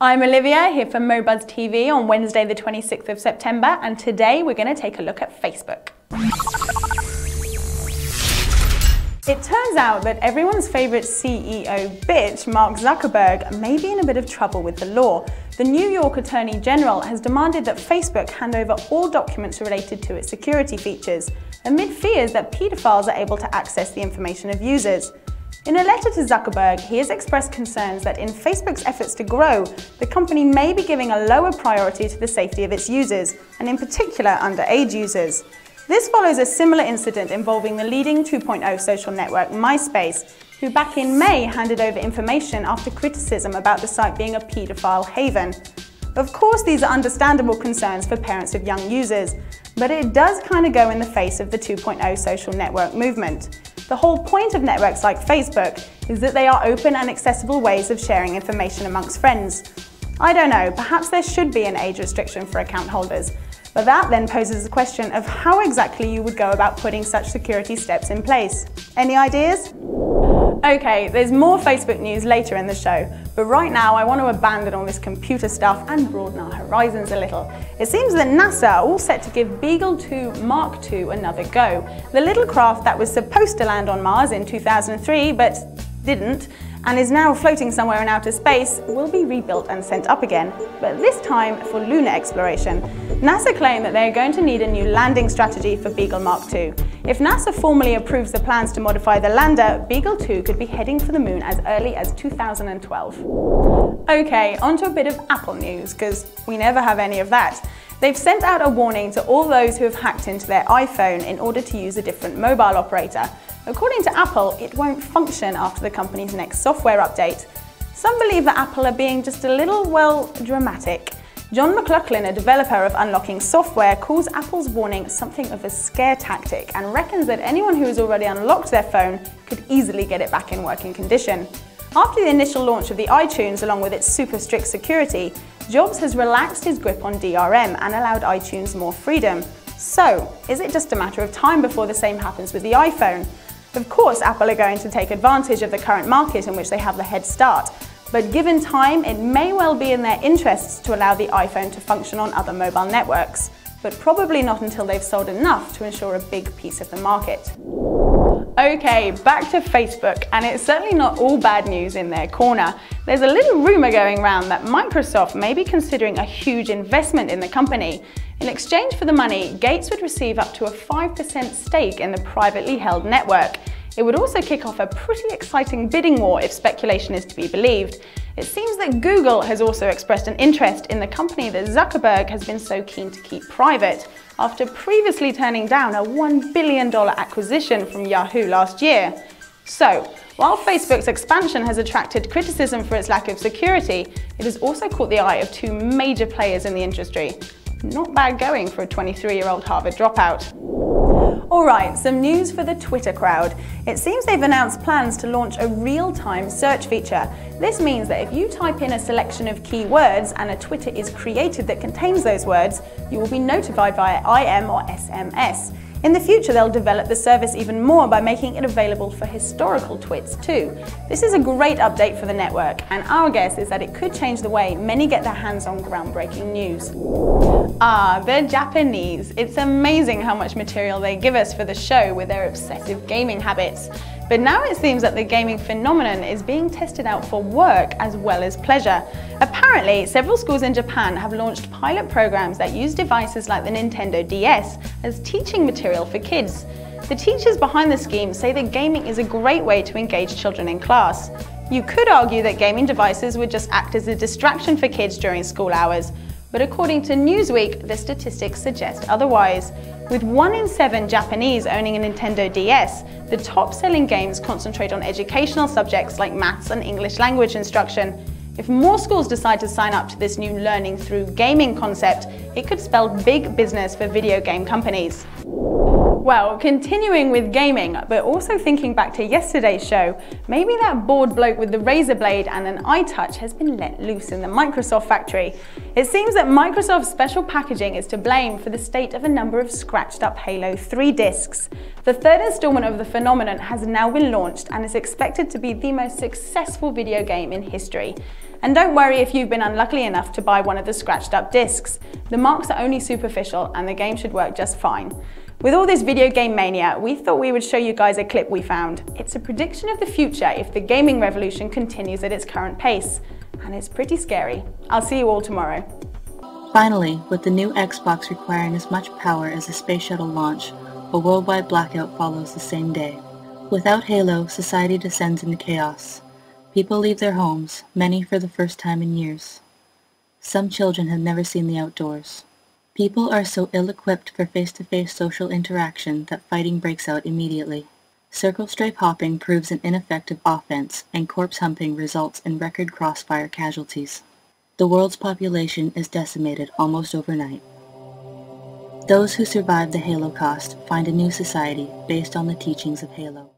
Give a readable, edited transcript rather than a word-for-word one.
I'm Olivia, here for MoBuzz TV on Wednesday the 26th of September, and today we're going to take a look at Facebook. It turns out that everyone's favourite CEO bitch, Mark Zuckerberg, may be in a bit of trouble with the law. The New York Attorney General has demanded that Facebook hand over all documents related to its security features, amid fears that paedophiles are able to access the information of users. In a letter to Zuckerberg, he has expressed concerns that in Facebook's efforts to grow, the company may be giving a lower priority to the safety of its users, and in particular underage users. This follows a similar incident involving the leading 2.0 social network MySpace, who back in May handed over information after criticism about the site being a paedophile haven. Of course, these are understandable concerns for parents of young users, but it does kind of go in the face of the 2.0 social network movement. The whole point of networks like Facebook is that they are open and accessible ways of sharing information amongst friends. I don't know, perhaps there should be an age restriction for account holders, but that then poses the question of how exactly you would go about putting such security steps in place. Any ideas? Okay, there's more Facebook news later in the show, but right now I want to abandon all this computer stuff and broaden our horizons a little. It seems that NASA are all set to give Beagle 2 Mark II another go. The little craft that was supposed to land on Mars in 2003 but didn't, and is now floating somewhere in outer space, will be rebuilt and sent up again, but this time for lunar exploration. NASA claim that they are going to need a new landing strategy for Beagle Mark II. If NASA formally approves the plans to modify the lander, Beagle 2 could be heading for the moon as early as 2012. Okay, onto a bit of Apple news, because we never have any of that. They've sent out a warning to all those who have hacked into their iPhone in order to use a different mobile operator. According to Apple, it won't function after the company's next software update. Some believe that Apple are being just a little, well, dramatic. John McLaughlin, a developer of unlocking software, calls Apple's warning something of a scare tactic and reckons that anyone who has already unlocked their phone could easily get it back in working condition. After the initial launch of the iTunes, along with its super strict security, Jobs has relaxed his grip on DRM and allowed iTunes more freedom. So, is it just a matter of time before the same happens with the iPhone? Of course, Apple are going to take advantage of the current market in which they have the head start, but given time, it may well be in their interests to allow the iPhone to function on other mobile networks, but probably not until they've sold enough to ensure a big piece of the market. Okay, back to Facebook, and it's certainly not all bad news in their corner. There's a little rumour going around that Microsoft may be considering a huge investment in the company. In exchange for the money, Gates would receive up to a 5% stake in the privately held network. It would also kick off a pretty exciting bidding war if speculation is to be believed. It seems that Google has also expressed an interest in the company that Zuckerberg has been so keen to keep private, after previously turning down a $1 billion acquisition from Yahoo last year. So, while Facebook's expansion has attracted criticism for its lack of security, it has also caught the eye of two major players in the industry. Not bad going for a 23-year-old Harvard dropout. Alright, some news for the Twitter crowd. It seems they've announced plans to launch a real-time search feature. This means that if you type in a selection of keywords and a Twitter is created that contains those words, you will be notified via IM or SMS. In the future, they'll develop the service even more by making it available for historical tweets too. This is a great update for the network, and our guess is that it could change the way many get their hands on groundbreaking news. The Japanese. It's amazing how much material they give us for the show with their obsessive gaming habits. But now it seems that the gaming phenomenon is being tested out for work as well as pleasure. Apparently, several schools in Japan have launched pilot programs that use devices like the Nintendo DS as teaching material for kids. The teachers behind the scheme say that gaming is a great way to engage children in class. You could argue that gaming devices would just act as a distraction for kids during school hours, but according to Newsweek, the statistics suggest otherwise. With 1 in 7 Japanese owning a Nintendo DS, the top-selling games concentrate on educational subjects like maths and English language instruction. If more schools decide to sign up to this new learning through gaming concept, it could spell big business for video game companies. Well, continuing with gaming, but also thinking back to yesterday's show, maybe that bored bloke with the Razer Blade and an iTouch has been let loose in the Microsoft factory. It seems that Microsoft's special packaging is to blame for the state of a number of scratched up Halo 3 discs. The third installment of the phenomenon has now been launched and is expected to be the most successful video game in history. And don't worry if you've been unlucky enough to buy one of the scratched up discs. The marks are only superficial and the game should work just fine. With all this video game mania, we thought we would show you guys a clip we found. It's a prediction of the future if the gaming revolution continues at its current pace. And it's pretty scary. I'll see you all tomorrow. Finally, with the new Xbox requiring as much power as a space shuttle launch, a worldwide blackout follows the same day. Without Halo, society descends into chaos. People leave their homes, many for the first time in years. Some children have never seen the outdoors. People are so ill-equipped for face-to-face social interaction that fighting breaks out immediately. Circle strafe hopping proves an ineffective offense, and corpse humping results in record crossfire casualties. The world's population is decimated almost overnight. Those who survive the Holocaust find a new society based on the teachings of Halo.